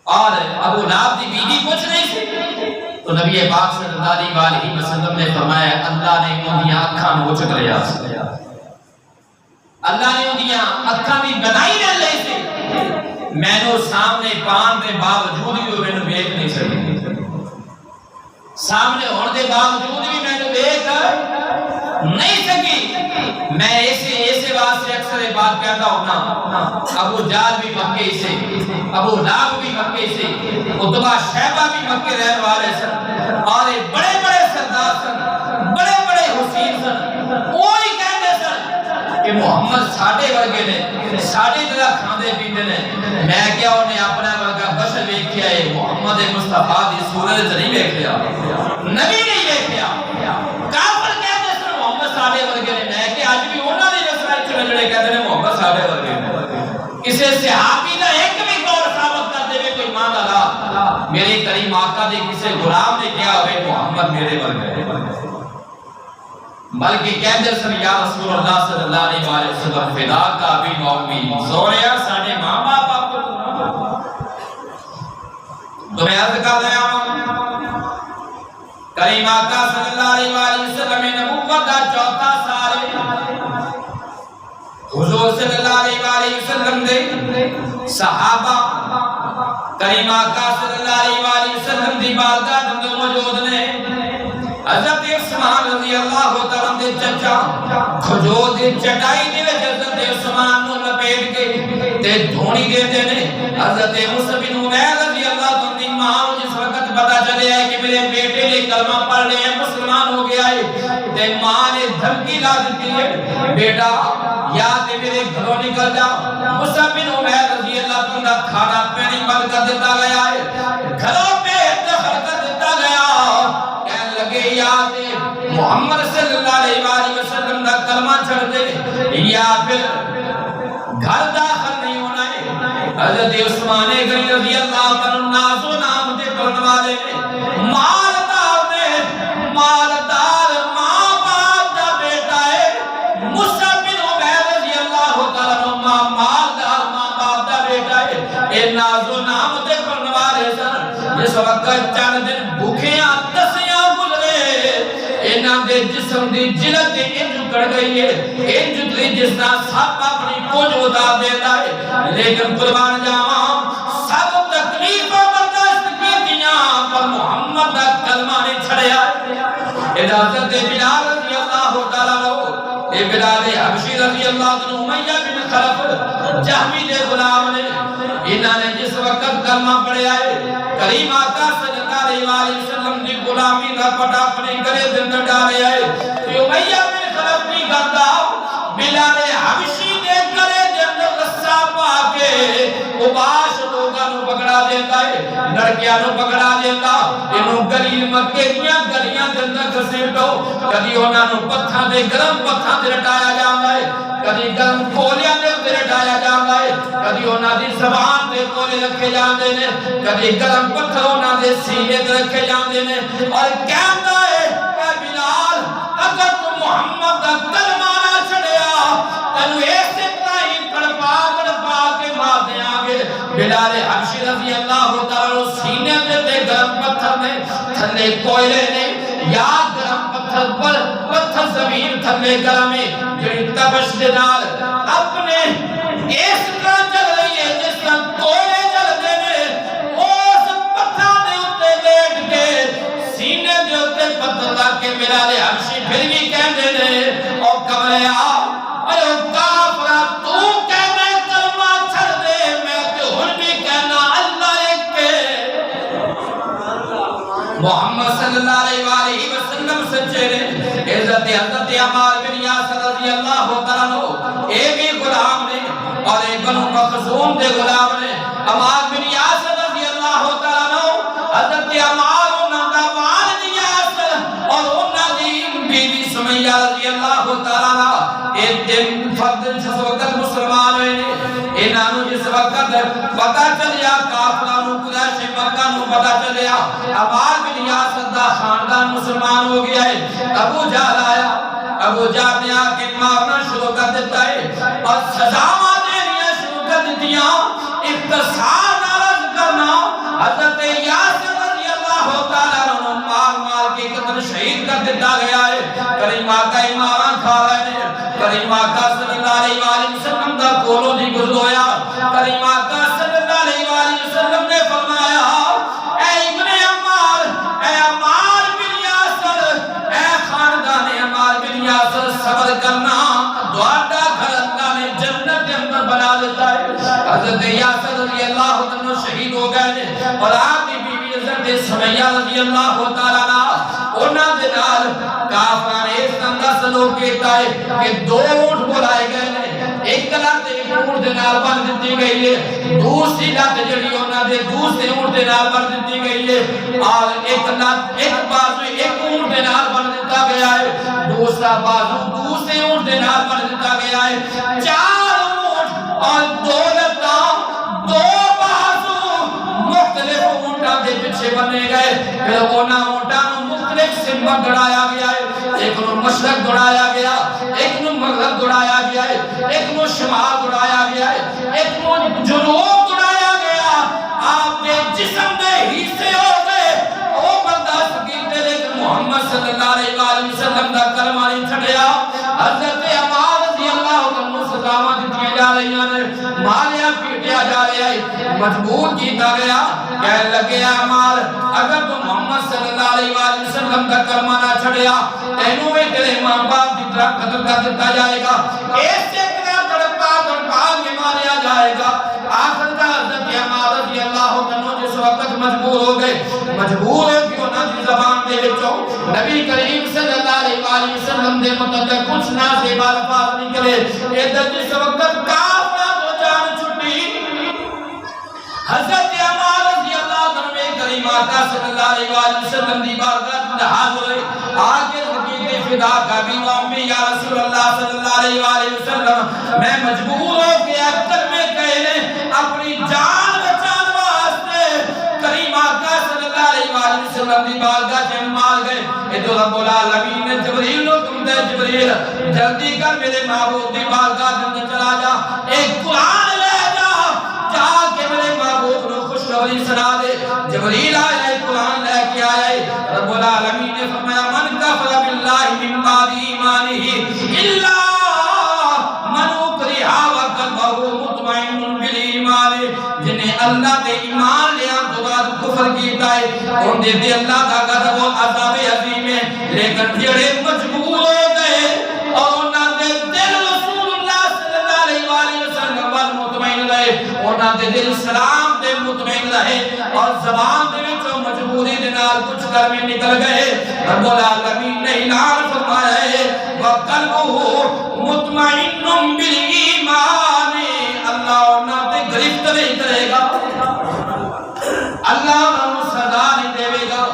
اور ابو لہب کی بیوی کچھ نہیں سی تو نبی پاک صلی اللہ علیہ وسلم نے فرمایا اللہ نے انہوں دیا اکھاں نوچ کر لیا اللہ نے انہوں دیا اکھاں بھی بنائی نہ لے سے میں نے سامنے پان دے باوجود بھی میں نے دیکھ نہیں سکی سامنے ہونے دے باوجود بھی میں نے دیکھ نہیں سکی. میں ایسے واسطے اکثر بات کہتا ہونا ابو جال بھی مکے سے ابو لہب بھی مکے سے عتبہ شیبہ بھی مکے رہنے والے سن اور بڑے بڑے سردار سن بڑے بڑے حسین سن وہی کہتے سن کہ محمد ساڈے ورگے نے ساڈے طرح کھاندے پیندے نے. میں کیا انہیں اپنا ورگا بشر ویکھیا ہے محمد مصطفیٰ دی صورت نہیں ویکھیا نبی نہیں ویکھیا. کافر کہتے سن محمد ساڈے ورگے نے. میں کہ اج بھی انہاں دی نسل وچ جڑے کہتے ہیں محمد ساڈے ورگے نے. کسے صحابی دا ایک بھی قول ثابت کر دے کوئی ایمان والا میرے کریم آقا دے کسے غلام نے کیا ہوئے محمد میرے ورگے نے بلکہ کہتے سن یا رسول اللہ صلی اللہ علیہ وسلم فدا کا بھی مومی زوریا ساڑھے ماں باپ آپ کو تمہیں عرض کر دیا کریم آقا صلی اللہ علیہ وسلم نبوت دا چوتھا سال حضور صلی اللہ علیہ وسلم دے صحابہ کریم آقا صلی اللہ علیہ وسلم دی بارگاہ اندر موجود نے. حضرت عثمان رضی اللہ تعالیٰ دے چچا کھجور دی چٹائی دے وچ حضرت عثمان نو لپیٹ کے تے دھونی دے دے نے. حضرت مصعب بن عمیر رضی اللہ تعالیٰ دی ماں نو جس وقت پتہ چلے ہے کہ میرے بیٹے نے کلمہ پڑھ لیا ہے مسلمان ہو گیا ہے تے ماں نے دھمکی لا دی ہے بیٹا یا تے میرے گھروں نکل جا. مصعب بن عمیر رضی اللہ تعالیٰ دا کھانا پانی بند کر دیتا گیا ہے گھروں پہ دخل کر دیتا گیا. لگے یاد محمد صلی اللہ علیہ وسلم دا کلمہ چھڑ دے یا پھر گھر داخل نہیں ہونا ہے. حضرت عثمان غنی رضی اللہ عنہ ناز و نام دے پڑھنے والے مالدار ماں باپ دا بیٹا ہے. مصعب بن عمیر رضی اللہ تعالیٰ عنہ مالدار ماں باپ دا بیٹا ہے. اے ناز و نام دے پڑھنے والے سن جس وقت چند دن بھوکیاں دسیاں انہاں دے جسم دی جلد انج کڑ گئی ہے انج دی جس نہ سب اپنی کچھ اتار دیتا ہے. لیکن قربان جاواں سب تکلیفاں برداشت کیتیاں پر محمد دا کلمہ نے چھڑیا. حضرت بلال رضی اللہ تعالیٰ عنہ اے بلال حبشی رضی اللہ عنہ امیہ بن خلف جہمی دے غلام نے انہاں نے جس وقت کلمہ پڑھیا ہے کریم آقا صلی اللہ علیہ وسلم دی غلامی کا پٹا اپنے گلے دے اندر ڈالیا ہے. امیہ بن خلف نہیں کرتا بلال حبشی دے گلے دے اندر رسا پا کے اباش لوگاں نو پکڑا دیتا ہے لڑکیاں نو پکڑا دیتا انہوں گلی مکے دیاں گلیاں دے اندر گھسیٹو. کبھی انہاں نو پتھاں دے گرم پتھاں تے لٹایا جاندا ہے کبھی گرم کولیاں دے تے لٹایا جاندا ہے کبھی انہاں دی زبان تے کولے رکھے جاندے نے کبھی گرم پتھر انہاں دے سینے تے رکھے جاندے نے. اور کہندا ہے اے بلال اگر تو محمد دا کلمہ نہ چھڑیا تینوں ایسے طرح ہی تڑپا کے مار دیاں گے. بلال حبشی رضی اللہ تعالیٰ سینے تے گرم پتھر نے تھلے کوئلے نے یا گرم پتھر پر پتھر زمین تھلے گرم ہے جڑی تبش دے نال اپنے اس طرح چل رہی ہے جس طرح کوئلے چل دے نے. اس پتھر دے اتے لیٹ کے سینے دے اتے پتھر رکھ کے بلال حبشی پھر بھی کہندے نے او کمریا اے کافرا تو کہنا کلمہ چھڑ دے میں تے ہن بھی کہنا اللہ ایک ہے. محمد صلی اللہ علیہ وسلم سچے نے. حضرت عمار بن یاسر رضی اللہ تعالیٰ عنہ ایک ہی غلام نے اور ایک بنو مخزوم دے غلام نے. عمار بن یاسر رضی اللہ تعالیٰ عنہ حضرت عمار انہاں دا والد یاسر اور انہاں دی بیوی سمیہ رضی اللہ تعالیٰ عنہ ایک دن فرد جس وقت مسلمان ہوئے نے پتہ چلیا کافراں نوں قریش مکہ نوں پتہ چلیا عمار بن یاسر دا خاندان مسلمان ہو گیا ہے. ابو جہل آیا, ابو جہل نے آ کے مارنا شروع کر دیتا ہے اور سزاواں دینیاں شروع کر دتیاں. اختصار نارض کرنا حضرت یاسر رضی اللہ تعالیٰ عنہ مار مار کے قتل شہید کر دیتا گیا ہے. کریم آقا ماراں کھا رہے ہیں. کریم آقا صلی اللہ علیہ وآلہ وسلم دا کولوں دی گزر ہویا. کریم آقا صلی اللہ علیہ وآلہ وسلم نے فرمایا اے ابن عمار, اے عمار بن یاسر, اے خاندان عمار بن یاسر صبر کرنا, دوڑا گھر اللہ نے جنت کے اندر بنا دیتا ہے. حضرت یاسر رضی اللہ عنہ شہید ہو گئے اور آپ کی بیوی حضرت سمیہ رضی اللہ تعالیٰ عنہ انہاں دے نال کافراں نے اس طرح سلوک کیتا ہے کہ 2 اونٹ بلائے گئے نے, ایک لات ایک اونٹ دے نال بن دتی گئی ہے, دوسری لات جڑی انہاں دے دوسرے اونٹ دے نال بن دتی گئی ہے اور ایک لات ایک بازو ایک اونٹ دے نال بن دتا گیا ہے, دوسرا بازو دوسرے اونٹ دے نال بن دتا گیا ہے. 4 اونٹ اور 2 لتاں 2 بازو مختلف اونٹاں دے پیچھے بنے گئے. پھر انہاں اونٹاں نوں مختلف سمت دوڑایا گیا ہے, ایک نو مشرق دوڑایا گیا, ایک نو مغرب دوڑایا گیا ہے, ایک نو شمال دوڑایا گیا ہے, ایک نو جنوب دوڑایا گیا. آپ کے جسم دے حصے ہو گئے او برداشت کیتے لیکن محمد صلی اللہ علیہ وآلہ وسلم دا کلمہ نہیں چھڑیا. حضرت عمار رضی اللہ عنہ سزاواں دتیاں جا رہی ہیں, ماریا پیٹیا جا رہا ہے, مجبور کیتا گیا. کہنے لگے عمار اگر تو محمد صلی اللہ علیہ وآلہ وسلم دا کلمہ نہ چھڑیا تینوں میں تیرے ماں باپ کی طرح قتل کر دیتا جائے گا, ایسے طرح تڑپا کے ماریا جائے گا. آخر کا حضرت عمار رضی اللہ عنہ جس وقت مجبور ہو گئے, مجبور ہے کہ انہاں دی زبان دے وچوں نبی کریم صلی اللہ علیہ وآلہ وسلم دے متعلق کچھ نازیب الفاظ نکلے. ادھر جس وقت کافراں تو جان چھٹی, حضرت عمار رضی اللہ عنہ کریم آقا صلی اللہ علیہ وآلہ وسلم دی بارگاہ میں حاضر ہوئے. آگے حقیقت فدا کا بھی امی یا رسول اللہ صلی اللہ علیہ وآلہ وسلم میں مجبور ہو کے اکتر میں کہنے اپنی جان بچان واسطے کریم آقا صلی اللہ علیہ وآلہ وسلم دی بارگاہ سے مار گئے. ادھر رب العالمین نے جبریل کو تم دے جبریل جلدی کر میرے محبوب دی بارگاہ کے اندر چلا جا, ایک قرآن لے جا, جا کے میرے محبوب کو خوشخبری سنا دے. جبریل آیا ہے, قرآن لے کے آیا ہے. رب العالمین نے فرمایا من کفر باللہ من بعد ایمانہ الا من اکرہ وقلبہ مطمئن بالایمان, جنہیں اللہ تے ایمان لیا تو بعد کفر کیتا ہے ان دے دے اللہ کا غضب و عذاب عظیم ہے. لیکن جڑے مجبور ہو گئے اور انہاں دے دل رسول اللہ صلی اللہ علیہ وآلہ وسلم پر مطمئن رہے, انہاں دے دل اسلام دے مطمئن رہے اور زبان دے وچوں مجبوری دے نال کچھ کلمے نکل گئے. رب العالمین نے اعلان فرمایا ہے وقلبہ مطمئن بالایمان, اللہ انہاں تے گرفت نہیں کرے گا, اللہ انہوں سزا نہیں دے گا,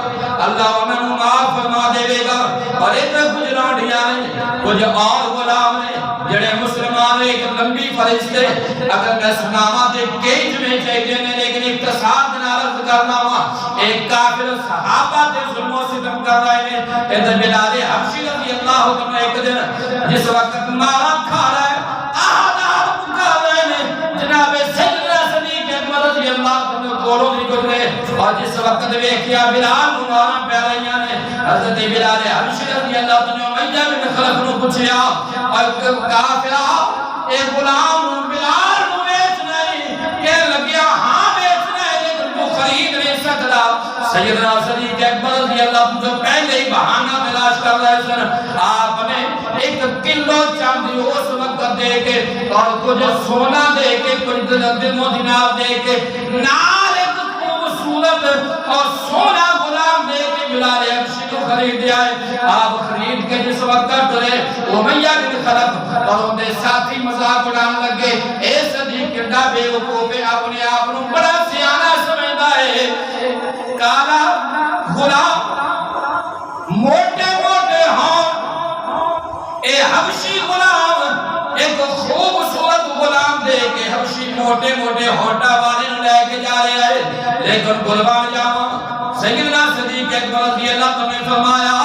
اللہ انہوں معاف فرما دے گا. اور ادھر کچھ لانڈیاں نے, کچھ اور غلام نے جڑے مسلمان ایک لمبی فرشتے اگر میں سناواں تے کئی میں چاہیے نے, لیکن اختصار دن عرض کرنا ہوا. ایک کافر صحابہ تے ظلم و ستم کر رہے ہیں. ادھر بلال حبشی رضی اللہ عنہ ایک دن جس وقت مارا کھا رہا ہے, آداب کر رہے ہیں, جناب سیدنا صدیق اکبر رضی اللہ عنہ کولوں دی گزرے اور جس وقت ویکھیا بلال نوں مارا پے رہیاں نے, حضرت بلال حبشی رضی اللہ عنہ امیہ بن خلف نوں پوچھیا اور کافرہ اے غلام نوں بلال نوں بیچنا ہے, کہ لگیا ہاں بیچنا ہے لیکن تو خرید نہیں سکتا. سیدنا صدیق اکبر رضی اللہ عنہ جو پہلے ہی بہانہ تلاش کر رہے سن, آپ نے 1 کلو چاندی اس وقت دے کے اور کچھ سونا دے کے کچھ درہم و دینار دے کے نال ایک خوبصورت اور سونا غلام دے کے بلال حبشی کو خرید دیا ہے. آپ خرید کے جس وقت ٹرے امیہ بن خلف اور ان کے ساتھی مذاق اڑانے لگے, اے صدیق کڈا بے وقوف ہے, اپنے آپ کو بڑا سیانہ سمجھتا ہے. کالا غلام موٹے موٹے ہاں, اے حبشی غلام ایک خوبصورت غلام دے کے حبشی موٹے موٹے ہوٹا والے نو لے کے جا رہے ہیں، لیکن قربان جاواں سیدنا صدیق اکبر رضی اللہ عنہ نے فرمایا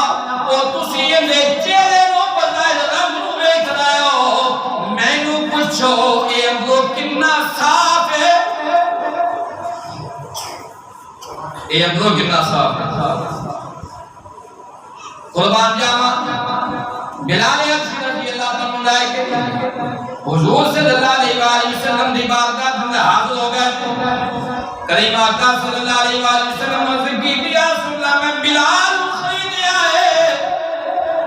او تسی یہ چہرے نو بظاہر رنگ نو ویکھ رہے ہو، مینوں پوچھو اے انگو کتنا صاف ہے، اے انگو کتنا صاف ہے۔ قربان جاواں بلال حبشی رضی اللہ عنہ لائے کے حضور صلی اللہ علیہ وسلم دی بارگاہ میں حاضر ہو گئے، کریم آقا صلی اللہ علیہ وسلم نے کی یا رسول اللہ میں بلال خرید آئے،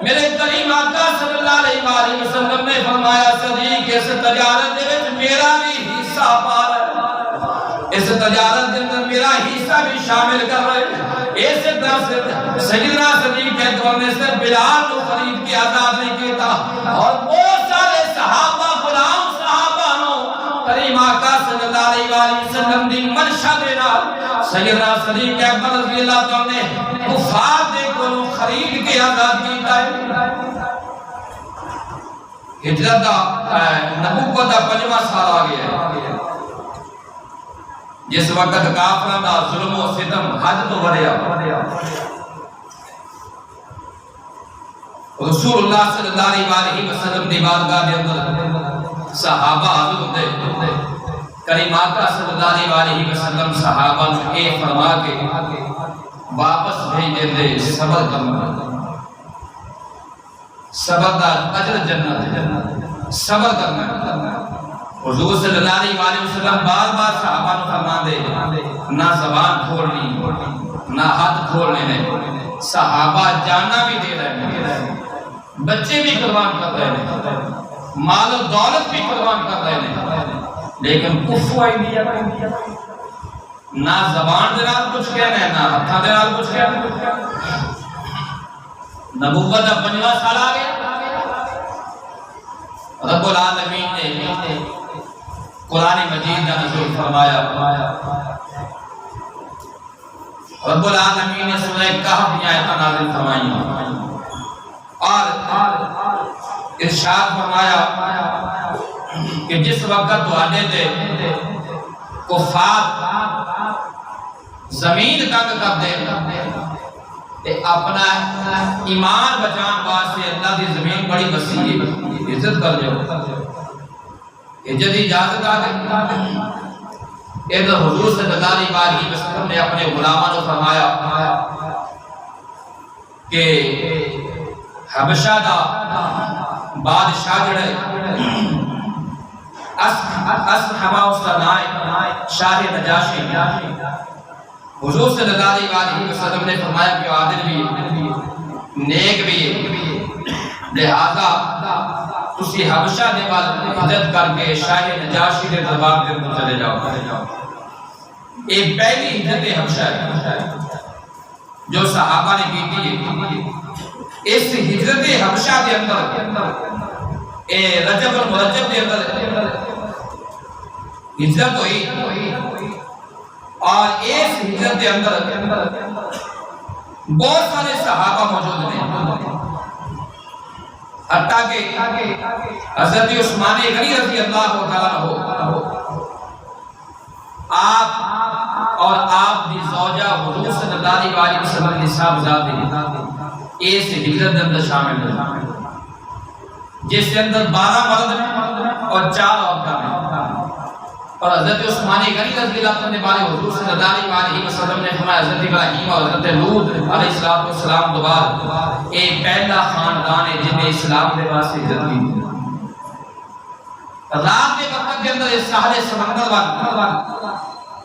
میرے کریم آقا صلی اللہ علیہ وسلم نے فرمایا صدیق اس تجارت دے وچ میرا بھی حصہ پا رہا ہے، اس تجارت دے اندر میرا حصہ بھی شامل کر رہے ہیں۔ ایسے طرح سے سیدنا صدیق اکبر نے صرف بلال کو خرید کے آزاد نہیں کیتا، اور بہت سارے صحابہ غلام صحابہ نو کریم آقا صلی اللہ علیہ وسلم دی منشا دے نال سیدنا صدیق اکبر رضی اللہ عنہ نے کفار دے کو خرید کے آزاد کیتا ہے۔ ہجرت دا نبوت دا 5واں سال آ گیا ہے، جس وقت کافراں دا ظلم و ستم حد تو بڑھیا، رسول اللہ صلی اللہ علیہ وسلم دی بارگاہ دے اندر صحابہ حاضر ہوتے، کریم آقا صلی اللہ علیہ وسلم صحابہ نے اے فرما کے واپس بھیج دے صبر کرنا، صبر دا اجر جنت، صبر کرنا۔ حضور صلی اللہ علیہ وسلم بار بار صحابہ نے فرما دے نہ زبان کھولنی نہ ہاتھ کھولنے نے، صحابہ جانا بھی دے رہے ہیں، بچے بھی قربان کر رہے ہیں، مال و دولت بھی قربان کر رہے ہیں، لیکن کفو آئی دیا نہ زبان دے نال کچھ کہنا ہے نہ ہاتھاں دے نال کچھ کہنا ہے۔ نبوت دا 5واں سال آ گیا، رب العالمین نے قرآن مجید کا نزول فرمایا، رب العالمین نے سورہ کہف کی آیتیں نازل فرمائی اور ارشاد فرمایا کہ جس وقت تواڈے تے کفار زمین تنگ کر دے تے اپنا ایمان بچان واسطے اللہ دی زمین بڑی وسیع ہے، عزت کر جو جدی اجازت آ گئی۔ ادھر حضور صلی اللہ علیہ وسلم نے اپنے غلاموں کو فرمایا کہ حبشہ دا بادشاہ جڑے اسحما اس کا نائب شاہ نجاشی، حضور صلی اللہ علیہ وسلم نے فرمایا کہ عادل بھی نیک بھی لہذا تسی حبشہ دے بعد حضرت کر کے شاہ نجاشی دے دربار دے اندر چلے جاؤ۔ ایک پہلی ہجرت حبشہ ہے جو صحابہ نے کی تھی، اس ہجرت حبشہ دے اندر رجب المرجب دے اندر ہجرت ہوئی، اور اس ہجرت دے اندر بہت سارے صحابہ موجود ہیں، حتیٰ کہ حضرت عثمان غنی رضی اللہ تعالیٰ عنہ آپ اور آپ دی زوجہ حضور صلی اللہ علیہ وسلم کی صاحبزادی اس ہجرت کے اندر شامل ہیں، جس کے اندر 12 مرد ہیں اور 4 عورتیں ہیں، اور حضرت عثمان غنی رضی اللہ عنہ نے بارے حضور صلی اللہ علیہ وسلم نے فرمایا حضرت ابراہیم اور حضرت لوط علیہ السلام کے بعد ایک پہلا خاندان ہے جن نے اسلام کے واسطے ہجرت کی۔ رات کے وقت کے اندر اس ساحل سمندر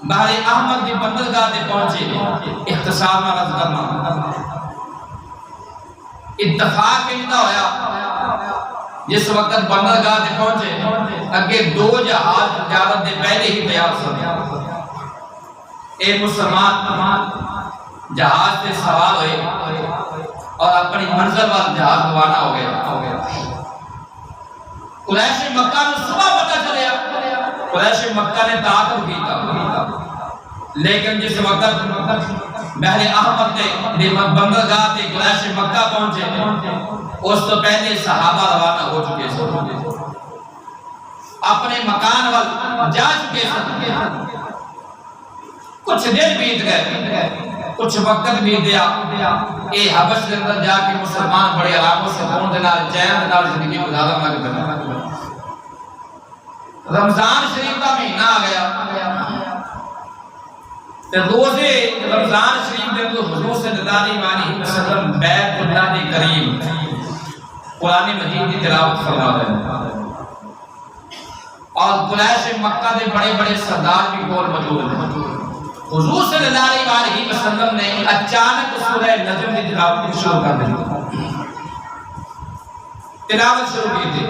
بحر احمد کی بندرگاہ تے پہنچے، اختصار میں عرض کرنا اتفاق کیتا ہویا جس وقت بندرگاہ تے پہنچے اگے 2 جہاز تجارت دے پہلے ہی تیار سن، ایک مسلمان جہاز تے سوار ہوئے اور اپنی منزل وال جہاز روانہ ہو گیا۔ قریش مکہ نے صبح پتہ چلیا، قریش مکہ نے تعاقب کیتا، لیکن جس وقت بحر احمد تے بندرگاہ تے قریش مکہ پہنچے اس تو پہلے صحابہ روانہ ہو چکے تھے۔ اپنے مکان وال جا چکے سن. کچھ دن بیت گئے، کچھ وقت بیت گیا، اے حبش کے اندر جا کے مسلمان بڑے آرام و سکون دے نال چین دے نال زندگی گزارن لگ پے. رمضان شریف کا مہینہ آ گیا تے روزے رمضان شریف دے اندر حضور صلی اللہ علیہ وسلم بیت اللہ کے قریب قرآن مجید کی تلاوت فرما رہے ہیں، اور قریش مکہ دے بڑے بڑے سردار بھی کول موجود ہیں. حضور صلی اللہ علیہ وسلم نے اچانک سورہ نجم کی تلاوت شروع کر دی. تلاوت شروع کی تھی.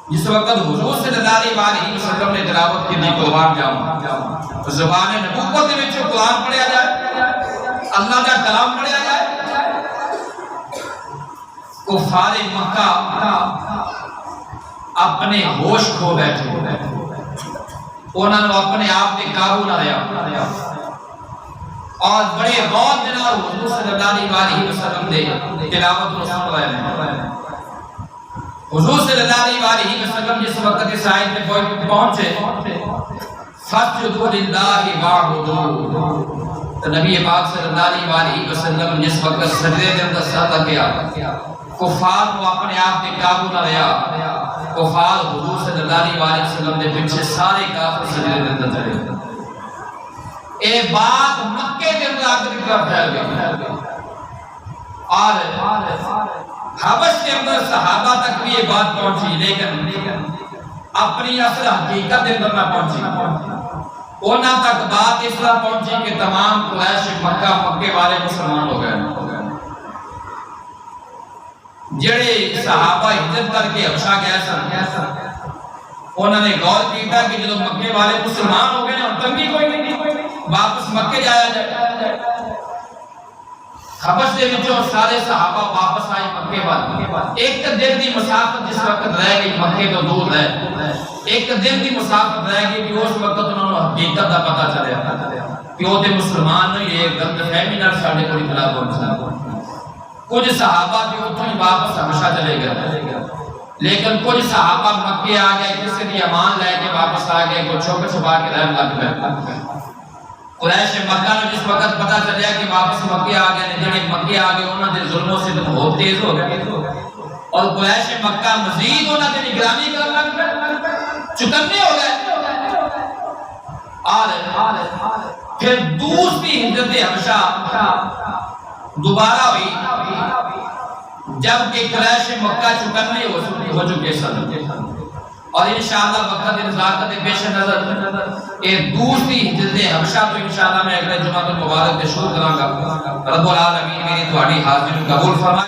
جس وقت حضور صلی اللہ علیہ وسلم نے تلاوت کی دی قرآن جاؤں زبان نبوت میں قرآن پڑھیا جائے، اللہ کا کلام پڑھیا جائے، کفار مکہ اپنے ہوش کھو بیٹھے، انہوں نے اپنے آپ پہ قابو نہ رہا، اور بڑے غور دے نال حضور صلی اللہ علیہ وسلم دے تلاوت کو سن رہے ہیں. حضور صلی اللہ علیہ وسلم جس وقت اس آیت میں پہنچے فَاسْجُدُوا لِلَّهِ وَاعْبُدُوهُ، تو نبی پاک صلی اللہ علیہ وسلم جس وقت سجدے کے اندر سر رکھا، کفار کو اپنے آپ پہ قابو نہ رہا، کفار حضور صلی اللہ علیہ وسلم نے پیچھے سارے کافر سجدے کے اندر چلے. اے بات مکے کے اندر آ کر پھیل گئی، اور حبش کے اندر صحابہ تک بھی یہ بات پہنچی، لیکن اپنی اصل حقیقت کے اندر نہ پہنچی. انہاں تک بات اس طرح پہنچی کہ تمام قریش مکے والے مسلمان ہو گئے. جڑے صحابہ ہجرت کر کے حبشہ گئے سن، انہوں نے غور کیا کہ جب مکے والے مسلمان ہو گئے نا، تنگی کوئی نہیں، واپس مکے جایا جائے. حبش دے وچوں سارے صحابہ واپس آئے مکے والے. ایک دن دی مسافت جس وقت رہ گئی مکے تو دور ہے، ایک دن دی مسافت رہ گئی کہ اس وقت انہوں نے حقیقت کا پتہ چلیا کہ وہ تے مسلمان نہیں، یہ غلط فہمی نال ساڈے کول اطلاع پہنچا. کچھ صحابہ بھی اتوں ہی واپس حبشہ چلے گئے، لیکن کچھ صحابہ مکے آ گئے، کسی دی امان لے کے واپس آ گئے، کوئی چھپ چھپا کے رہن لگ گئے. قریش مکہ نے جس وقت پتہ چلیا کہ واپس مکے آ گئے، جڑے مکے آ گئے انہاں دے ظلم و ستم بہت تیز ہو گئے، اور قریش مکہ مزید انہاں دی نگرانی کرن لگ پئے، چکنے ہو گئے. اور پھر دوسری ہجرت حبشہ دوبارہ ہوئی جب کہ قریش مکہ چکنے ہو چکے سن. اور انشاءاللہ وقت انتظار کرتے پیش نظر ایک دوسری ہجرت حبشہ تو انشاءاللہ میں اگلے جمعہ المبارک سے شروع کراں گا. رب العالمین میری تہاڈی حاضری قبول فرمائے.